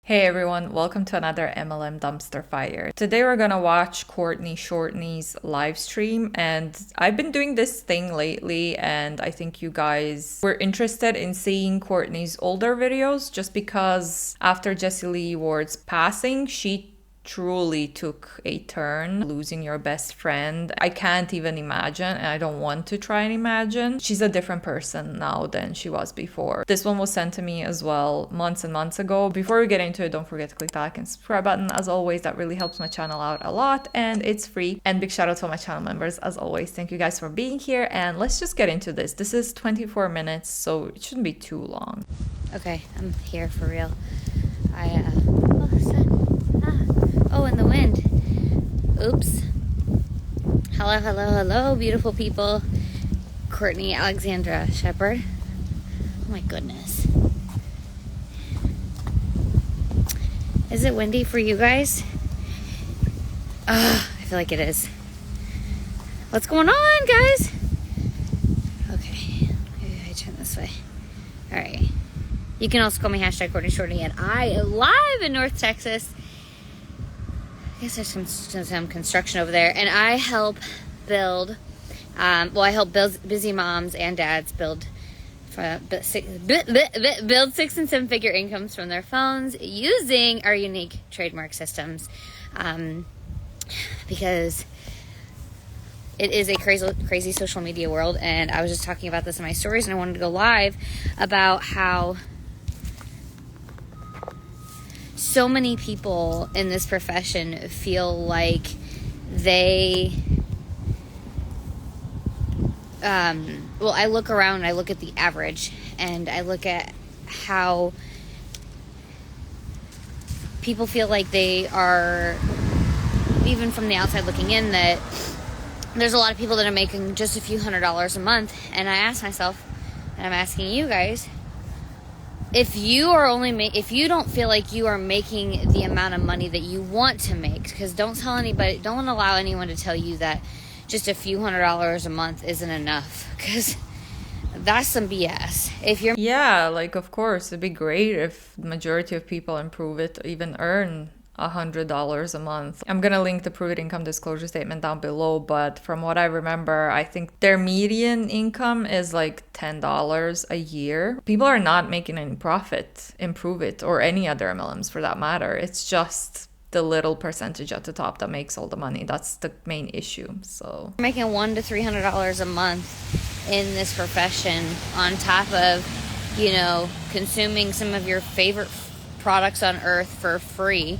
Hey everyone, welcome to another MLM dumpster fire. Today we're gonna watch Courtney Shortney's live stream, and I've been doing this thing lately and I think you guys were interested in seeing Courtney's older videos just because after Jessie Lee Ward's passing, she truly took a turn, losing your best friend. I can't even imagine, and I don't want to try and imagine. She's a different person now than she was before. This one was sent to me as well months and months ago. Before we get into it, don't forget to click the like and subscribe button. As always, that really helps my channel out a lot and it's free. And big shout out to all my channel members. As always, thank you guys for being here, and let's just get into this. This is 24 minutes, so it shouldn't be too long. Okay, I'm here for real. Oh, and the wind. Oops. Hello, hello, hello, beautiful people. Courtney Alexandra Shepherd. Oh my goodness. Is it windy for you guys? I feel like it is. What's going on, guys? Okay, maybe I turn this way. All right. You can also call me #Courtney Shortney, and I am live in North Texas. I guess there's some construction over there, and I help build. I help busy moms and dads build 6 and 7 figure incomes from their phones using our unique trademark systems, because it is a crazy social media world. And I was just talking about this in my stories, and I wanted to go live about how so many people in this profession feel like they I look around and I look at the average, and I look at how people feel like they are, even from the outside looking in, that there's a lot of people that are making just a few $100s a month. And I ask myself, and I'm asking you guys, if you don't feel like you are making the amount of money that you want to make, because don't allow anyone to tell you that just a few $100s a month isn't enough, because that's some BS. Of course, it'd be great if the majority of people in Pruvit even earn $100 a month. I'm gonna link the Pruvit income disclosure statement down below, but from what I remember, I think their median income is like $10 a year. People are not making any profit in Pruvit, or any other MLMs for that matter. It's just the little percentage at the top that makes all the money. That's the main issue. So making $100 to $300 a month in this profession, on top of, consuming some of your favorite products on earth for free.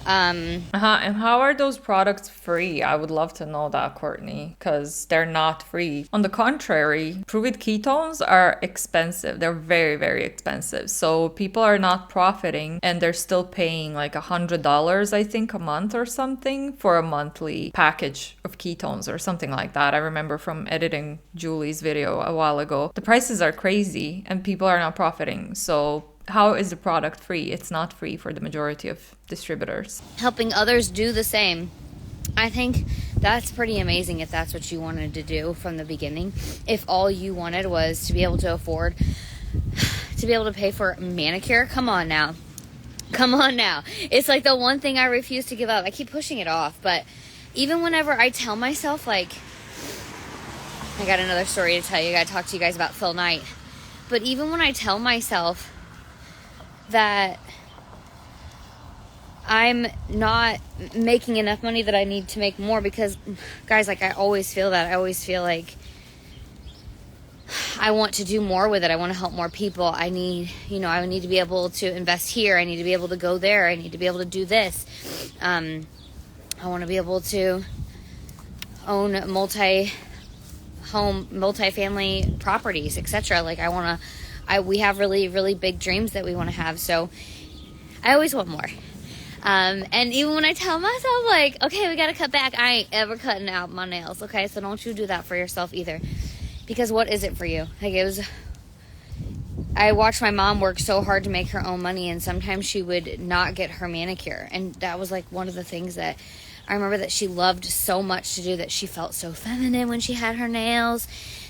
And how are those products free? I would love to know that, Courtney, because they're not free. On the contrary, Pruvit ketones are expensive. They're very, very expensive. So people are not profiting, and they're still paying like $100, I think, a month or something for a monthly package of ketones or something like that. I remember from editing Julie's video a while ago. The prices are crazy and people are not profiting. So how is the product free? It's not free for the majority of distributors. Helping others do the same. I think that's pretty amazing if that's what you wanted to do from the beginning. If all you wanted was to be able to afford to be able to pay for a manicure, come on now. It's like the one thing I refuse to give up. I keep pushing it off, but even whenever I tell myself, like, I got another story to tell you. I got to talk to you guys about Phil Knight. But even when I tell myself that I'm not making enough money, that I need to make more, because, guys, like, I always feel that. I always feel like I want to do more with it. I want to help more people. I need to be able to invest here. I need to be able to go there. I need to be able to do this. I want to be able to own multi-family properties, etc. Like, we have really, really big dreams that we want to have. So I always want more. And even when I tell myself, like, okay, we got to cut back, I ain't ever cutting out my nails. Okay. So don't you do that for yourself either, because what is it for you? Like, I watched my mom work so hard to make her own money, and sometimes she would not get her manicure. And that was like one of the things that I remember that she loved so much to do, that she felt so feminine when she had her nails,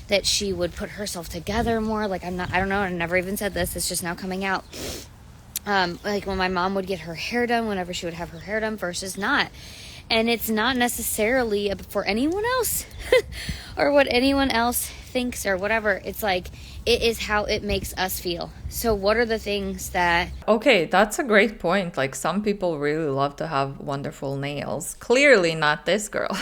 that she would put herself together more. Like, I don't know, I never even said this, it's just now coming out. like when my mom would get her hair done, whenever she would have her hair done versus not. And it's not necessarily for anyone else or what anyone else thinks or whatever. It's like, it is how it makes us feel. So what are the things that... Okay, that's a great point. Like, some people really love to have wonderful nails. Clearly not this girl.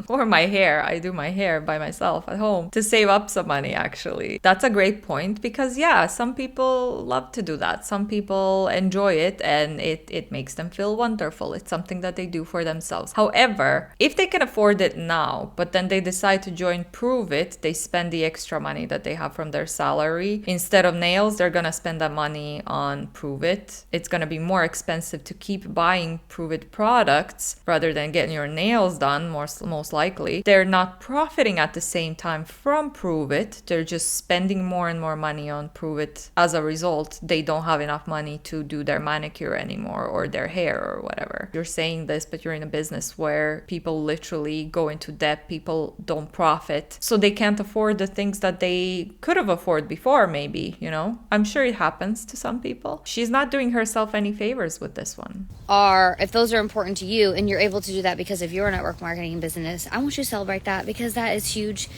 Or my hair. I do my hair by myself at home to save up some money, actually. That's a great point because, yeah, some people love to do that. Some people enjoy it and it makes them feel wonderful. It's something that they do for themselves. However, if they can afford it now, but then they decide to join Pruvit, they spend the extra money that they have from their salary. Instead of nails, they're gonna spend that money on Pruvit. It's gonna be more expensive to keep buying Pruvit products rather than getting your nails done, most likely. They're not profiting at the same time from Pruvit. They're just spending more and more money on Pruvit. As a result, they don't have enough money to do their manicure anymore or their hair or whatever. You're saying this, but you're in a business where people literally go into debt. People don't profit. So they can't afford the things that they could have afforded before, maybe, you know? I'm sure it happens to some people. She's not doing herself any favors with this one. If those are important to you and you're able to do that because of your network marketing business, I want you to celebrate that because that is huge.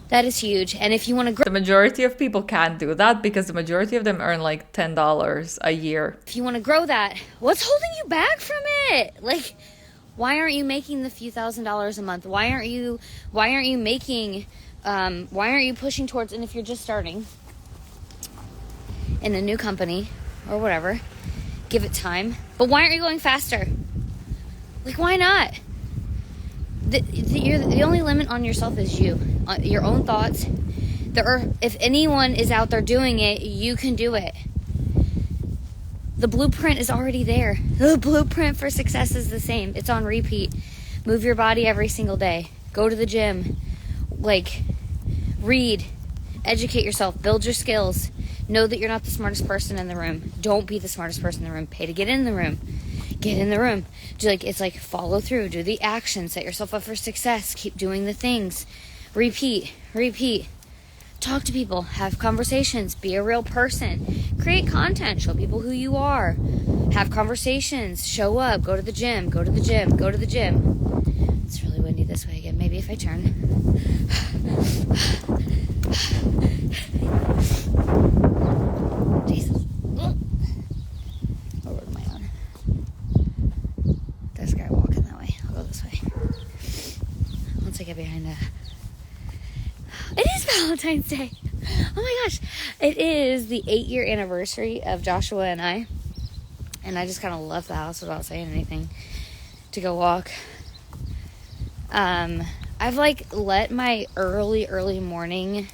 That is huge. And if you want to grow... The majority of people can't do that because the majority of them earn like $10 a year. If you want to grow that, what's holding you back from it? Like, why aren't you making the few $1,000s a month? Why aren't you making, why aren't you pushing towards, and if you're just starting in a new company or whatever, give it time. But why aren't you going faster? Like, why not? The only limit on yourself is you, your own thoughts. If anyone is out there doing it, you can do it. The blueprint is already there. The blueprint for success is the same. It's on repeat. Move your body every single day. Go to the gym. Like, read. Educate yourself. Build your skills. Know that you're not the smartest person in the room. Don't be the smartest person in the room. Pay to get in the room. Get in the room. It's like follow through. Do the action. Set yourself up for success. Keep doing the things. Repeat. Talk to people. Have conversations. Be a real person. Create content. Show people who you are. Have conversations. Show up. Go to the gym. It's really windy this way again. Maybe if I turn. Jesus. What road am I on? There's a guy walking that way. I'll go this way. Once I get behind that. It is Valentine's Day. Oh my gosh. It is the 8-year anniversary of Joshua and I. And I just kind of left the house without saying anything to go walk. I've let my early morning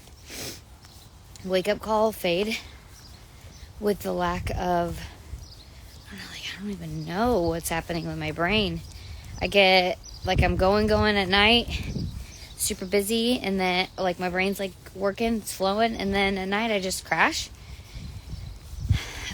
wake up call fade with the lack of, I don't even know what's happening with my brain. I get I'm going at night, super busy, and then my brain's working, it's flowing, and then at night I just crash.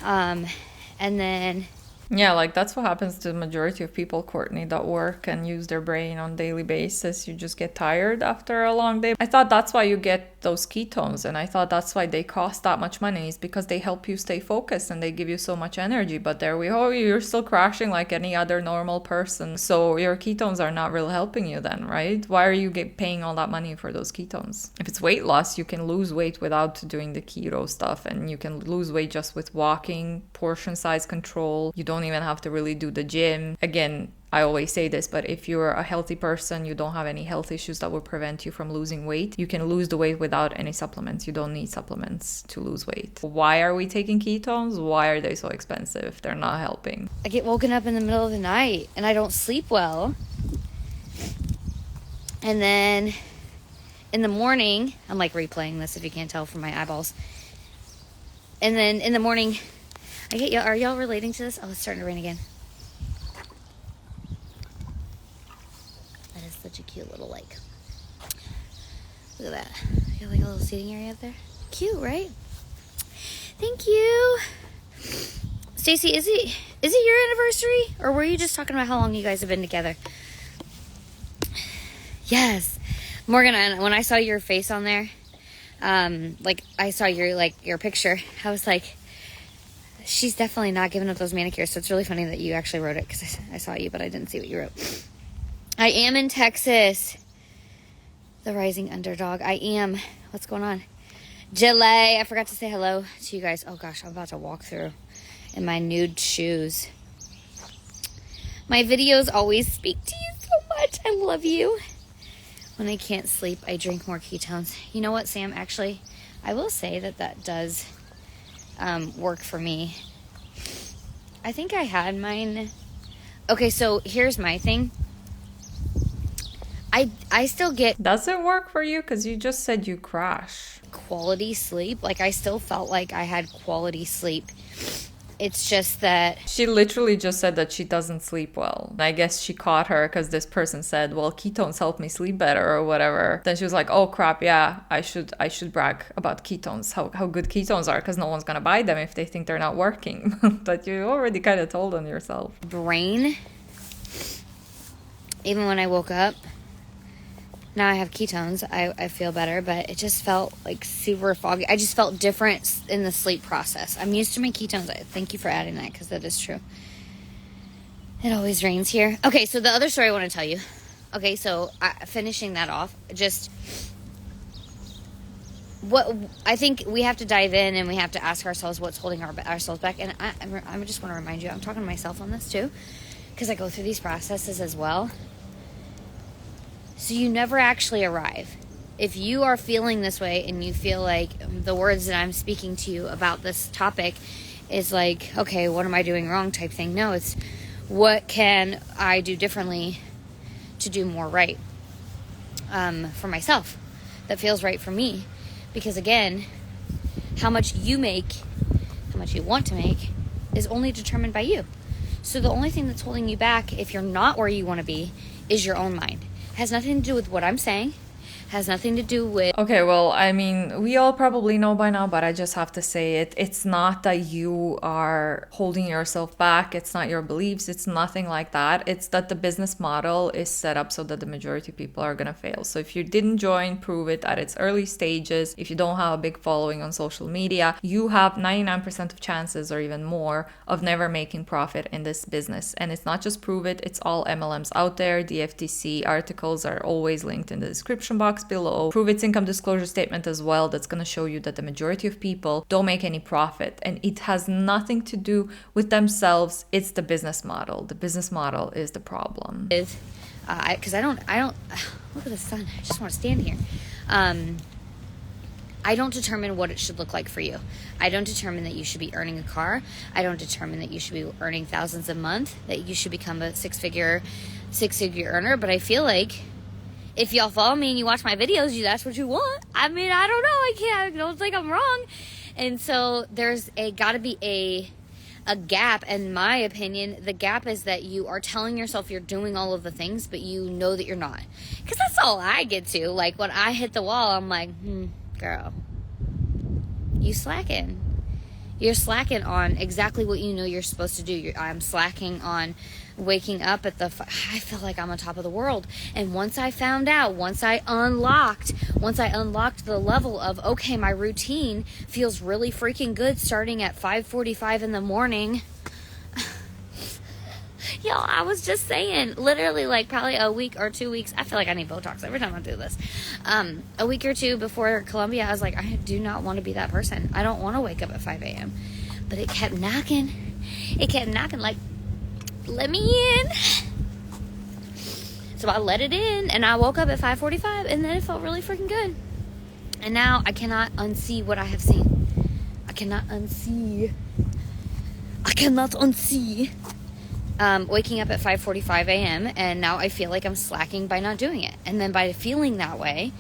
And then Yeah, that's what happens to the majority of people, Courtney, that work and use their brain on a daily basis. You just get tired after a long day. I thought that's why you get those ketones, and I thought that's why they cost that much money, is because they help you stay focused and they give you so much energy. But there we go, you're still crashing like any other normal person. So your ketones are not really helping you then, right? Why are you paying all that money for those ketones? If it's weight loss, you can lose weight without doing the keto stuff, and you can lose weight just with walking, portion size control. You don't even have to really do the gym. Again, I always say this, but if you're a healthy person, you don't have any health issues that will prevent you from losing weight, you can lose the weight without any supplements. You don't need supplements to lose weight. Why are we taking ketones? Why are they so expensive if they're not helping? I get woken up in the middle of the night and I don't sleep well. And then in the morning, I'm replaying this if you can't tell from my eyeballs. And then in the morning, are y'all relating to this? Oh, it's starting to rain again. That is such a cute little lake. Look at that. You got a little seating area up there. Cute, right? Thank you. Stacy, is it your anniversary? Or were you just talking about how long you guys have been together? Yes. Morgan, when I saw your face on there, I saw your picture, I was like, She's definitely not giving up those manicures. So it's really funny that you actually wrote it, because I saw you, but I didn't see what you wrote. I am in Texas. The rising underdog. I am. What's going on? Jelay. I forgot to say hello to you guys. Oh gosh, I'm about to walk through in my nude shoes. My videos always speak to you so much. I love you. When I can't sleep, I drink more ketones. You know what, Sam? Actually, I will say that does work for me. I think I had mine. Okay, so here's my thing. I still get... Does it work for you? Because you just said you crash. Quality sleep. Like, I still felt like I had quality sleep. It's just that... She literally just said that she doesn't sleep well. I guess she caught her because this person said, well, ketones help me sleep better or whatever. Then she was like, oh crap, yeah, I should brag about ketones, how good ketones are, because no one's gonna buy them if they think they're not working. But you already kind of told on yourself. Brain, even when I woke up, now I have ketones, I feel better, but it just felt like super foggy. I just felt different in the sleep process. I'm used to my ketones. Thank you for adding that, because that is true. It always rains here. Okay, so the other story I want to tell you. Okay, so finishing that off, just what I think we have to dive in, and we have to ask ourselves what's holding ourselves back. And I just want to remind you, I'm talking to myself on this too, because I go through these processes as well. So you never actually arrive. If you are feeling this way and you feel like the words that I'm speaking to you about this topic is like, okay, what am I doing wrong type thing? No, it's what can I do differently to do more right for myself that feels right for me. Because again, how much you make, how much you want to make is only determined by you. So the only thing that's holding you back, if you're not where you want to be, is your own mind. Has nothing to do with what I'm saying. Has nothing to do with... Okay, well, I mean, we all probably know by now, but I just have to say it. It's not that you are holding yourself back. It's not your beliefs. It's nothing like that. It's that the business model is set up so that the majority of people are going to fail. So if you didn't join Pruvit at its early stages, if you don't have a big following on social media, you have 99% of chances or even more of never making profit in this business. And it's not just Pruvit, it's all MLMs out there. The FTC articles are always linked in the description box below. Pruvit's income disclosure statement as well, that's going to show you that the majority of people don't make any profit, and it has nothing to do with themselves. It's the business model. The business model is the problem. Because I don't look at the sun. I just want to stand here. I don't determine what it should look like for you. I don't determine that you should be earning a car. I don't determine that you should be earning thousands a month, that you should become a six-figure earner. But I feel like if y'all follow me and you watch my videos, that's what you want. I mean, I don't know. I don't think I'm wrong. And so there's gotta be a gap. In my opinion, the gap is that you are telling yourself you're doing all of the things, but you know that you're not. Because that's all I get to. Like, when I hit the wall, I'm like, girl, you slacking. You're slacking on exactly what you know you're supposed to do. I'm slacking on waking up at I feel like I'm on top of the world. And once I found out, once I unlocked the level of, okay, my routine feels really freaking good starting at 5:45 in the morning. Y'all, I was just saying, literally, like, probably a week or 2 weeks. I feel like I need Botox every time I do this. A week or two before Columbia, I was like, I do not want to be that person. I don't want to wake up at 5 a.m. But it kept knocking. Like, let me in. So I let it in, and I woke up at 5:45, and then it felt really freaking good. And now I cannot unsee what I have seen. I cannot unsee waking up at 5:45 a.m. and now I feel like I'm slacking by not doing it. And then by feeling that way,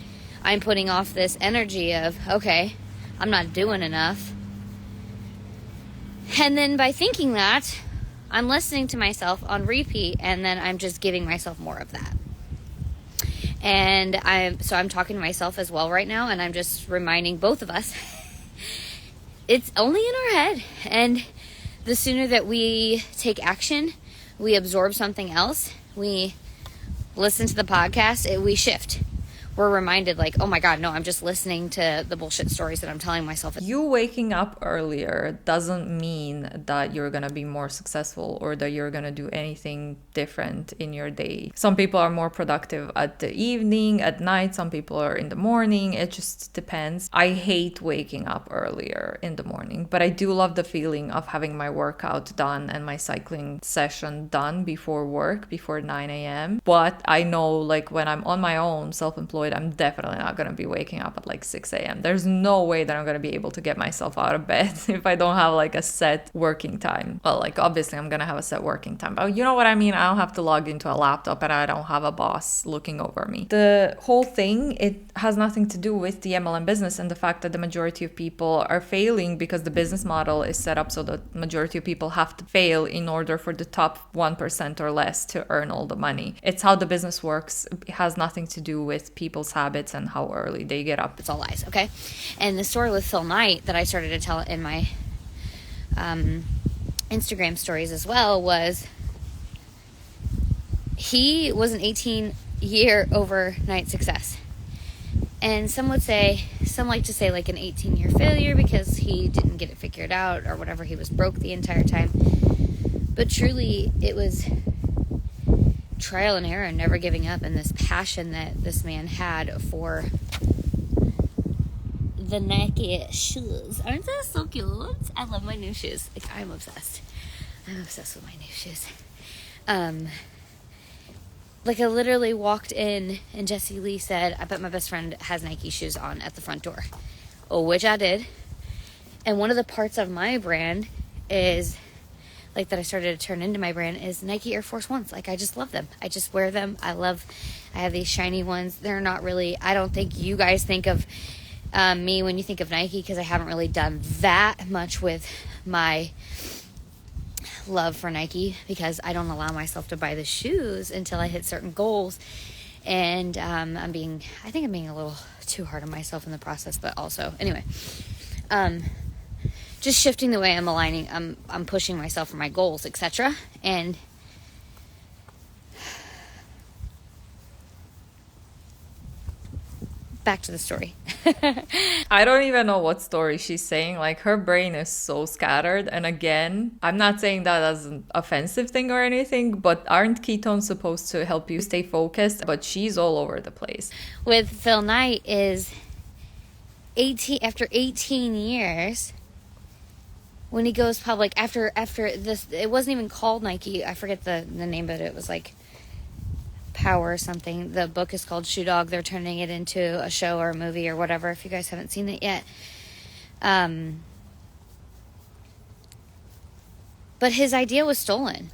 I'm putting off this energy of, okay, I'm not doing enough. And then by thinking that, I'm listening to myself on repeat, and then I'm just giving myself more of that. And I'm talking to myself as well right now, and I'm just reminding both of us, it's only in our head. And the sooner that we take action, we absorb something else, we listen to the podcast, we shift. we're reminded like, oh my God, no, I'm just listening to the bullshit stories that I'm telling myself. You waking up earlier doesn't mean that you're gonna be more successful or that you're gonna do anything different in your day. Some people are more productive at the evening, at night, some people are in the morning. It just depends. I hate waking up earlier in the morning, but I do love the feeling of having my workout done and my cycling session done before work, before 9 a.m. But I know like when I'm on my own, self-employed, I'm definitely not gonna be waking up at like 6 a.m. There's no way that I'm gonna be able to get myself out of bed if I don't have like a set working time. Well, like obviously I'm gonna have a set working time, but you know what I mean? I don't have to log into a laptop and I don't have a boss looking over me. The whole thing, it has nothing to do with the MLM business and the fact that the majority of people are failing because the business model is set up so that the majority of people have to fail in order for the top 1% or less to earn all the money. It's how the business works. It has nothing to do with people's habits and how early they get up. It's all lies, okay? And the story with Phil Knight that I started to tell in my Instagram stories as well was he was an 18-year overnight success. And some like to say like an 18-year failure because he didn't get it figured out or whatever. He was broke the entire time. But truly, it was trial and error and never giving up, and this passion that this man had for the Nike shoes. Aren't they so cute? I love my new shoes. Like, I'm obsessed. I'm obsessed with my new shoes. Like I literally walked in and Jessie Lee said, I bet my best friend has Nike shoes on at the front door. Oh, which I did. And one of the parts of my brand is, like that I started to turn into my brand, is Nike Air Force Ones. Like I just love them. I just wear them. I have these shiny ones. They're not really, I don't think you guys think of me when you think of Nike, because I haven't really done that much with my love for Nike, because I don't allow myself to buy the shoes until I hit certain goals. And I think I'm being a little too hard on myself in the process, but also anyway, just shifting the way I'm aligning, I'm pushing myself for my goals, etc. And back to the story. I don't even know what story she's saying. Like, her brain is so scattered. And again, I'm not saying that as an offensive thing or anything, but aren't ketones supposed to help you stay focused? But she's all over the place. With Phil Knight is after 18 years, when he goes public, after this, it wasn't even called Nike. I forget the name of it. It was like Power or something. The book is called Shoe Dog. They're turning it into a show or a movie or whatever, if you guys haven't seen it yet. But his idea was stolen.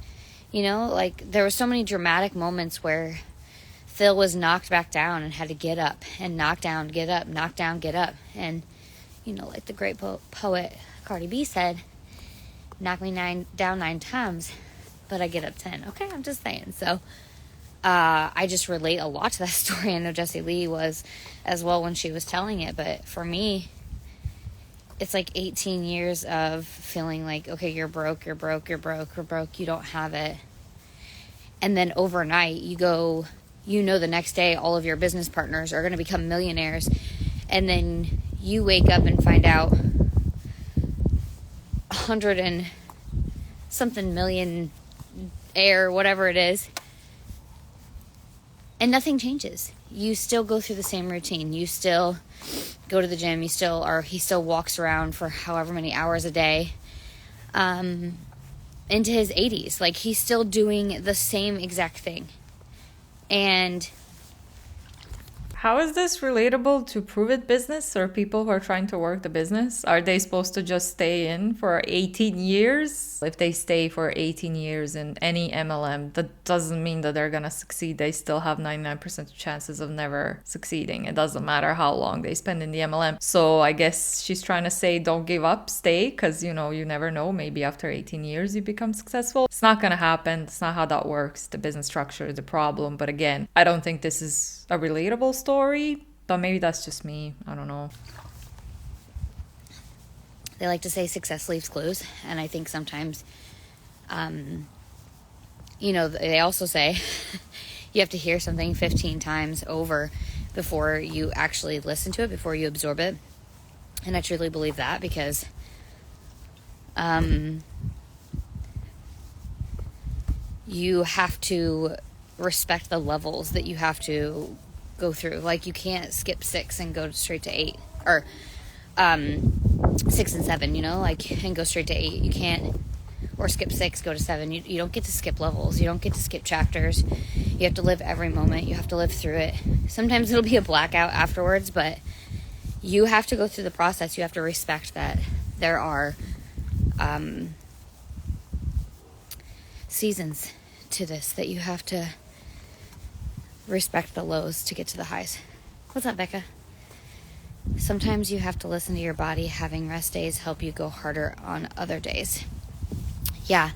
You know, like there were so many dramatic moments where Phil was knocked back down and had to get up and knock down, get up, knock down, get up. And, you know, like the great poet Cardi B said, knock me down 9 times, but I get up 10. Okay, I'm just saying. So I just relate a lot to that story. I know Jessie Lee was as well when she was telling it, but for me, it's like 18 years of feeling like, okay, you're broke, you don't have it. And then overnight, the next day, all of your business partners are going to become millionaires. And then you wake up and find out 100 and something million air, whatever it is. And nothing changes. You still go through the same routine. You still go to the gym. He still walks around for however many hours a day. Into his 80s. Like, he's still doing the same exact thing. And how is this relatable to pruvit business or people who are trying to work the business? Are they supposed to just stay in for 18 years? If they stay for 18 years in any MLM, that doesn't mean that they're going to succeed. They still have 99% chances of never succeeding. It doesn't matter how long they spend in the MLM. So I guess she's trying to say, don't give up, stay, because, you never know. Maybe after 18 years you become successful. It's not going to happen. It's not how that works. The business structure is the problem. But again, I don't think this is a relatable story, but maybe that's just me. I don't know. They like to say success leaves clues, and I think sometimes, they also say you have to hear something 15 times over before you actually listen to it, before you absorb it. And I truly believe that, because you have to respect the levels that you have to go through. Like, you can't skip 6 and go straight to 8, or 6 and 7, you know, like, and go straight to 8. You can't, or skip 6, go to 7. You don't get to skip levels. You don't get to skip chapters. You have to live every moment. You have to live through it. Sometimes it'll be a blackout afterwards, but you have to go through the process. You have to respect that there are seasons to this, that you have to respect the lows to get to the highs. What's up, Becca? Sometimes you have to listen to your body. Having rest days help you go harder on other days. Yeah,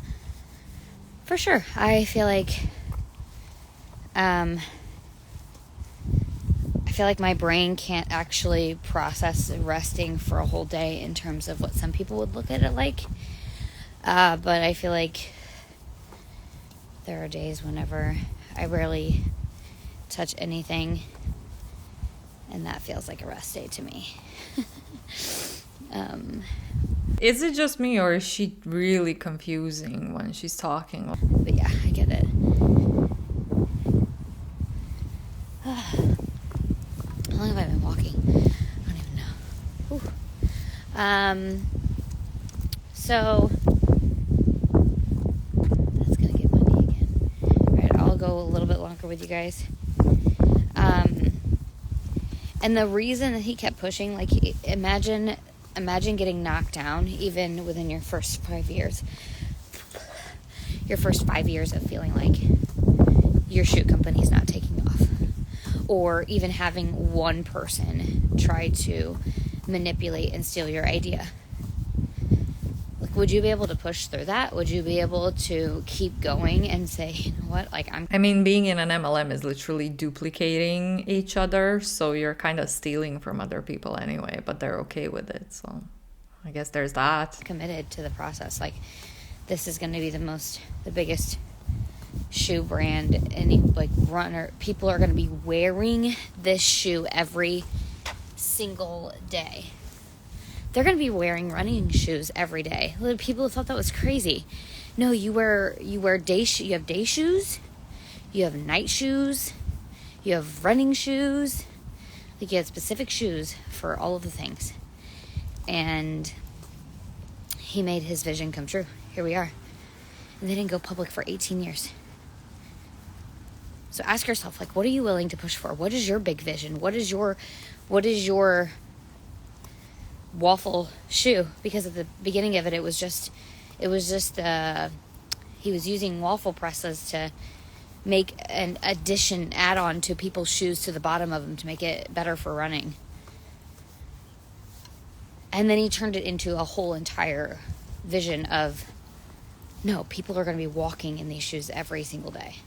for sure. I feel like my brain can't actually process resting for a whole day in terms of what some people would look at it like. But I feel like there are days whenever I rarely touch anything, and that feels like a rest day to me. Is it just me, or is she really confusing when she's talking? But yeah, I get it. How long have I been walking? I don't even know. Whew. So that's gonna get windy again. All right, I'll go a little bit longer with you guys. And the reason that he kept pushing, like, imagine getting knocked down even within your first 5 years. Your first 5 years of feeling like your shoe company's not taking off. Or even having one person try to manipulate and steal your idea. Like, would you be able to push through that? Would you be able to keep going and say, you know what, like, being in an MLM is literally duplicating each other, so you're kind of stealing from other people anyway, but they're okay with it, so I guess there's that. Committed to the process. Like, this is going to be the biggest shoe brand, any, like, runner. People are going to be wearing this shoe every single day. They're going to be wearing running shoes every day. People thought that was crazy. No, you wear day you have day shoes, you have night shoes, you have running shoes. Like, you have specific shoes for all of the things. And he made his vision come true. Here we are. And they didn't go public for 18 years. So ask yourself, like, what are you willing to push for? What is your big vision? What is your waffle shoe? Because at the beginning of it, he was using waffle presses to make an add-on to people's shoes to the bottom of them to make it better for running. And then he turned it into a whole entire vision of, no, people are going to be walking in these shoes every single day.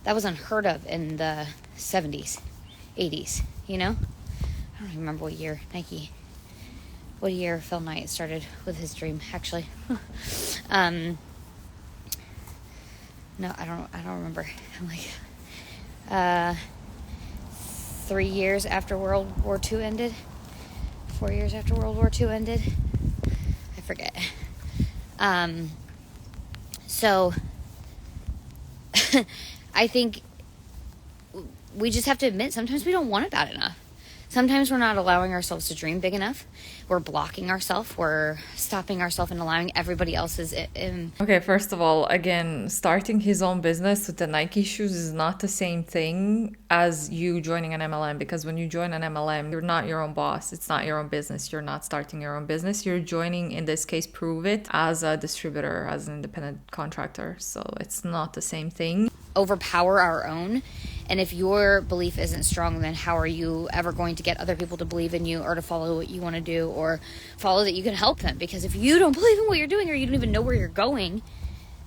That was unheard of in the 70s, 80s, you know? I don't even remember what year what year Phil Knight started with his dream, actually. No, I don't remember. I'm like, 3 years after World War II ended? 4 years after World War II ended? I forget. So, I think we just have to admit sometimes we don't want it bad enough. Sometimes we're not allowing ourselves to dream big enough. We're blocking ourselves. We're stopping ourselves and allowing everybody else's. Okay, first of all, again, starting his own business with the Nike shoes is not the same thing as you joining an MLM, because when you join an MLM, you're not your own boss. It's not your own business. You're not starting your own business. You're joining, in this case, Pruvit, as a distributor, as an independent contractor. So it's not the same thing. Overpower our own. And if your belief isn't strong, then how are you ever going to get other people to believe in you or to follow what you want to do or follow that you can help them? Because if you don't believe in what you're doing or you don't even know where you're going,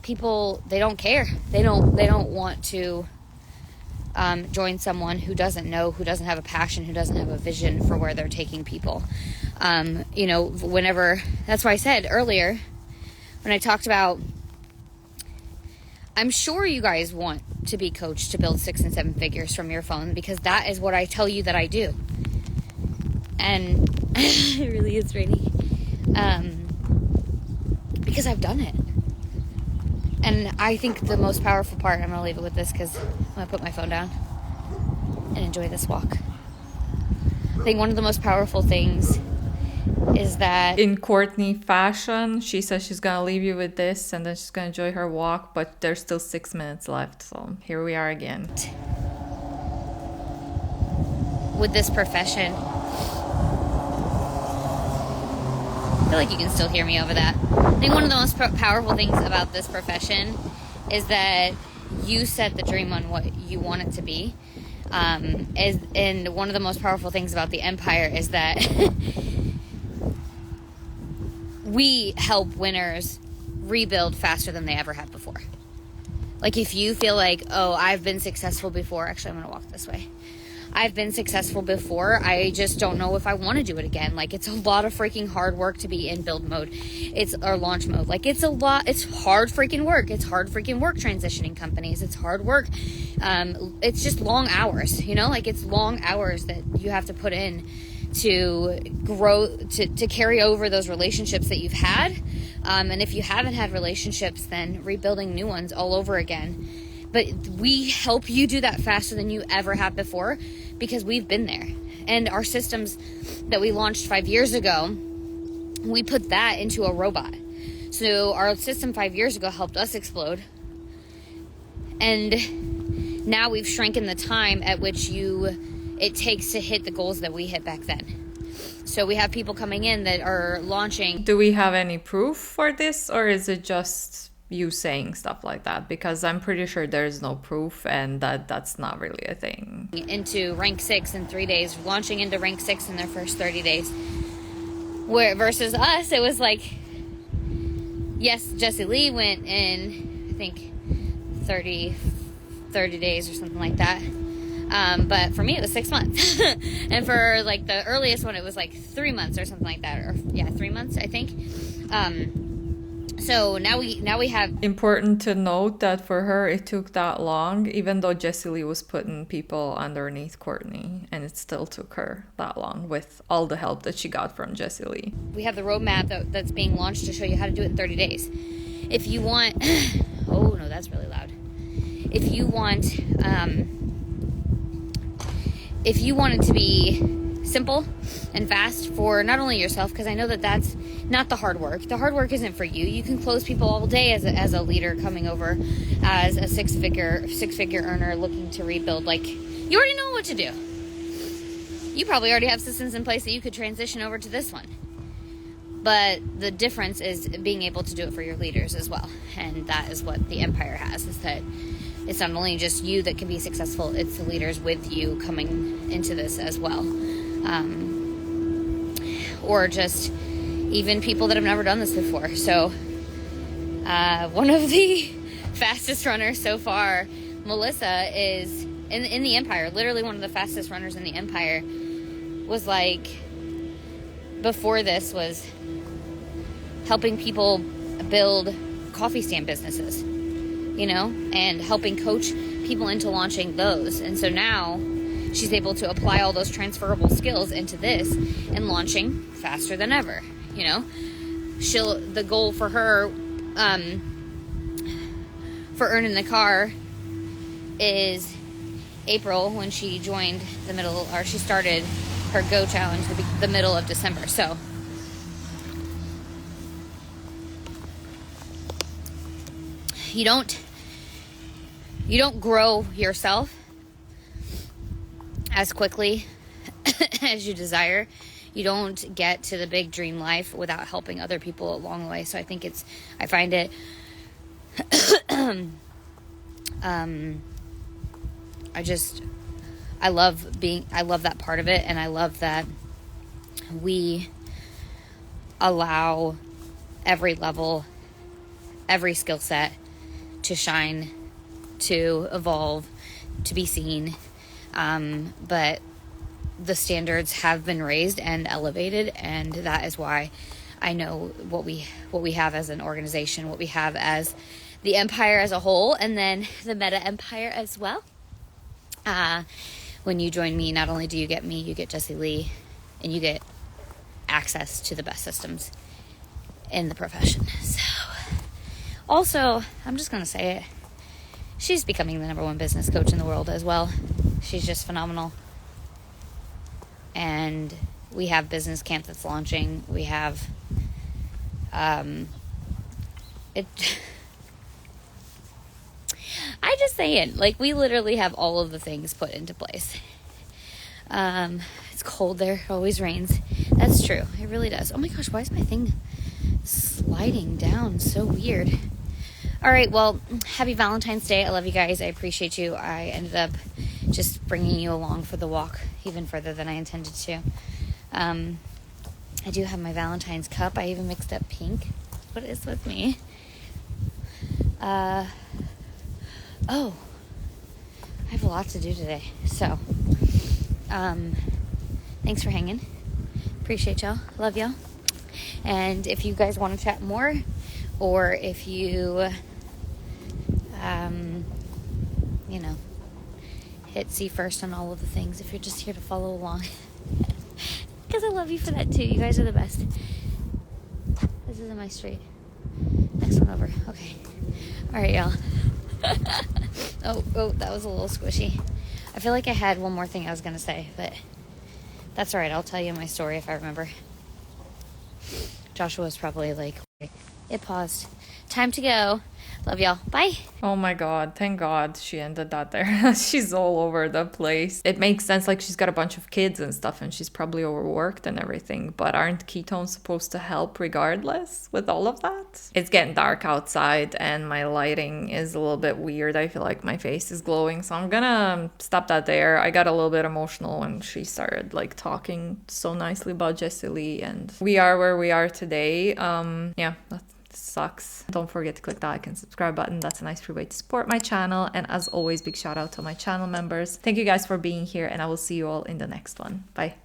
people, they don't care. They don't want to join someone who doesn't know, who doesn't have a passion, who doesn't have a vision for where they're taking people. Whenever, that's why I said earlier when I talked about I'm sure you guys want to be coached to build 6 and 7 figures from your phone, because that is what I tell you that I do. And it really is rainy. Because I've done it. And I think the most powerful part, I'm going to leave it with this because I'm going to put my phone down and enjoy this walk. I think one of the most powerful things is that in Courtney fashion, she says she's gonna leave you with this and then she's gonna enjoy her walk, but there's still 6 minutes left, so here we are again. With this profession, I feel like you can still hear me over that. I think one of the most powerful things about this profession is that you set the dream on what you want it to be. And one of the most powerful things about the empire is that we help winners rebuild faster than they ever have before. Like, if you feel like, oh, I've been successful before. Actually, I'm going to walk this way. I've been successful before. I just don't know if I want to do it again. Like, it's a lot of freaking hard work to be in build mode. Or launch mode. Like, it's hard freaking work. It's hard freaking work transitioning companies. It's hard work. It's just long hours, you know? Like, it's long hours that you have to put in to grow, to carry over those relationships that you've had. And if you haven't had relationships, then rebuilding new ones all over again. But we help you do that faster than you ever have before, because we've been there. And our systems that we launched 5 years ago, we put that into a robot. So our system 5 years ago helped us explode. And now we've shrunken the time at which it takes to hit the goals that we hit back then. So we have people coming in that are launching. Do we have any proof for this, or is it just you saying stuff like that? Because I'm pretty sure there's no proof, and that's not really a thing. Into rank 6 in 3 days, launching into rank 6 in their first 30 days. Where versus us, it was like, yes, Jessie Lee went in, I think, 30 days or something like that. But for me, it was 6 months. And for like the earliest one, it was like 3 months or something like that. Or 3 months, I think. So now we have... Important to note that for her, it took that long, even though Jessie Lee was putting people underneath Courtney, and it still took her that long with all the help that she got from Jessie Lee. We have the roadmap that's being launched to show you how to do it in 30 days. If you want... Oh, no, that's really loud. If you want it to be simple and fast for not only yourself, because I know that that's not the hard work. The hard work isn't for you. You can close people all day as a leader coming over as a six-figure earner looking to rebuild. Like, you already know what to do. You probably already have systems in place that you could transition over to this one. But the difference is being able to do it for your leaders as well. And that is what the empire has, is that it's not only just you that can be successful, it's the leaders with you coming into this as well. Or just even people that have never done this before. So one of the fastest runners so far, Melissa, is in the empire, literally one of the fastest runners in the empire, was like, before this, was helping people build coffee stand businesses, you know, and helping coach people into launching those. And so now she's able to apply all those transferable skills into this and launching faster than ever, you know. The goal for her, for earning the car, is April, when she joined she started her Go Challenge the middle of December. So you don't grow yourself as quickly as you desire. You don't get to the big dream life without helping other people along the way. So I find it I love that part of it, and I love that we allow every level, every skill set to shine, to evolve, to be seen. But the standards have been raised and elevated, and that is why I know what we have as an organization, what we have as the empire as a whole, and then the meta empire as well. When you join me, not only do you get me, you get Jessie Lee, and you get access to the best systems in the profession. So, also, I'm just going to say it, she's becoming the #1 business coach in the world as well. She's just phenomenal. And we have business camp that's launching. We have, I just say it, like, we literally have all of the things put into place. It's cold there. It always rains. That's true. It really does. Oh my gosh, why is my thing sliding down? So weird. All right, well, happy Valentine's Day. I love you guys. I appreciate you. I ended up just bringing you along for the walk even further than I intended to. I do have my Valentine's cup. I even mixed up pink. What is with me? Oh, I have a lot to do today. So, thanks for hanging. Appreciate y'all. Love y'all. And if you guys want to chat more, or if you, hit see first on all of the things, if you're just here to follow along. Because I love you for that too. You guys are the best. This isn't my street. Next one over. Okay. All right, y'all. Oh, that was a little squishy. I feel like I had one more thing I was going to say, but that's all right. I'll tell you my story if I remember. Joshua's probably like, it paused. Time to go. Love y'all. Bye. Oh my god, thank god she ended that there. She's all over the place. It makes sense, like she's got a bunch of kids and stuff and she's probably overworked and everything, but aren't ketones supposed to help regardless with all of that? It's getting dark outside and my lighting is a little bit weird. I feel like my face is glowing, so I'm gonna stop that there. I got a little bit emotional when she started like talking so nicely about Jessie Lee, and we are where we are today. Yeah, that's sucks. Don't forget to click the like and subscribe button. That's a nice free way to support my channel. And as always, big shout out to my channel members. Thank you guys for being here, and I will see you all in the next one. Bye.